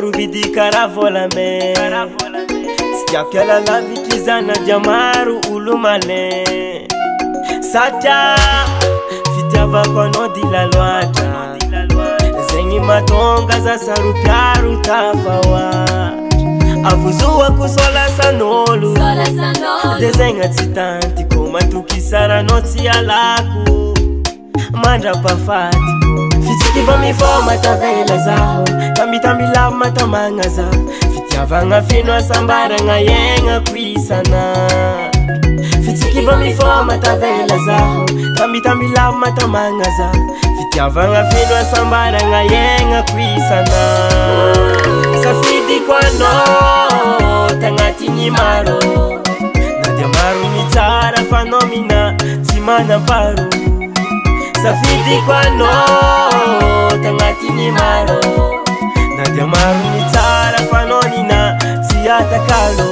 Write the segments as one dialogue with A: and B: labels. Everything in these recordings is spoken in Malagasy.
A: rubidi karavolame Sikiakela la vikizana jamaru ulumale Satya fitiava kono dilalwata Zengi matonga za sarupyaru tafawa Avuzuwa kusola sanolu Dezenga titanti koma tukisara noti alaku Mandra pafati Fitiki vami foma tavela zaho Tambi lava matamanga za Fitiavanga finwa sambara nga yenga kuisana Fitiki vami foma tavela zaho Tambi lava matamanga za Fitiavanga finwa sambara nga yenga kuisana Safidi kwano Tangati nyimaro Nadia maru mitara fanomina Timana paru Safidi kwano Tangati nyimaro Nadia maru mitara fanonina Tiyata kalo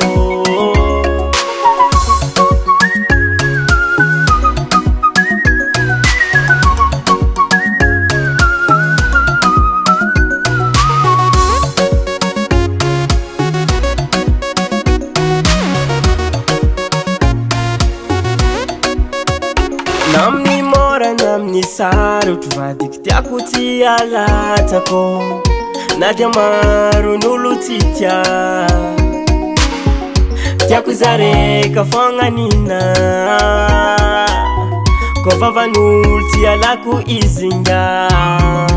A: Namni mora namni saru tuvadik tiaku tia latako Nadia maru nulu titia Tiaku zare kafonga nina Kovava nul tia laku izinga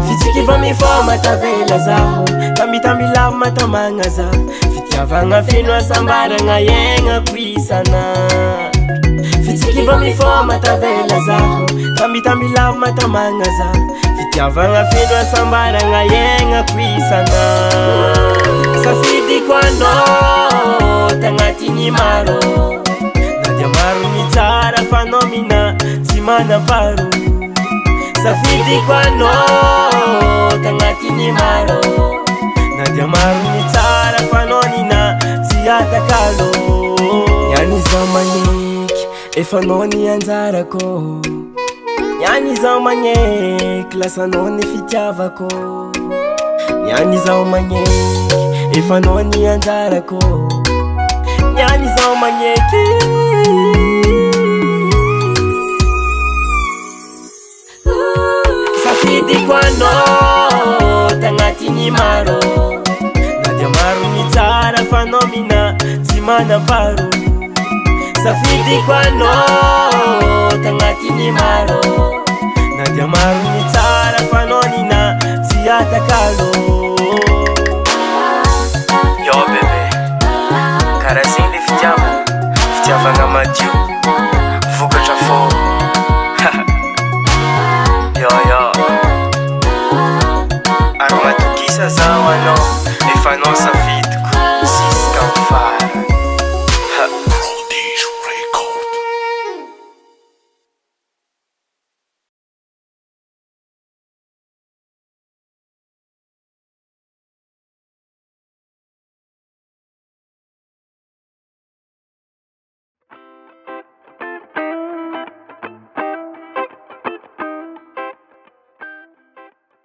A: Fitiki vami foma tavela zaho Tambi lava matamanga za Fitiavanga finwa sambara nga yenga kuisana Fitiki vami foma tavela zaho Tambi lava matamanga za Fitiavanga finwa sambara nga yenga kuisana Safidi kwano Tangati nyimaro Nadia maru mitara fanomina Timana paru Safidi kwano Tangati nyimaro Nadia maru mitara fanonina Tiyata kalo Yani zamani Efanoni anzarako Yani zamanyek Lasanoni fitiavako Yani zamanyek Efanoni anzarako Yani zamanyek Safidi kwano Tangati nyimaro Nadia maru mitara fanomina Timana paru Safidi kwano Tangati nyimaro Nadia maru mitara fanonina Tiyata kalo
B: Yo bebe Karazinli fitiavanga madio Vokatra fô Yo Aromatokisa zaho anao Efa anao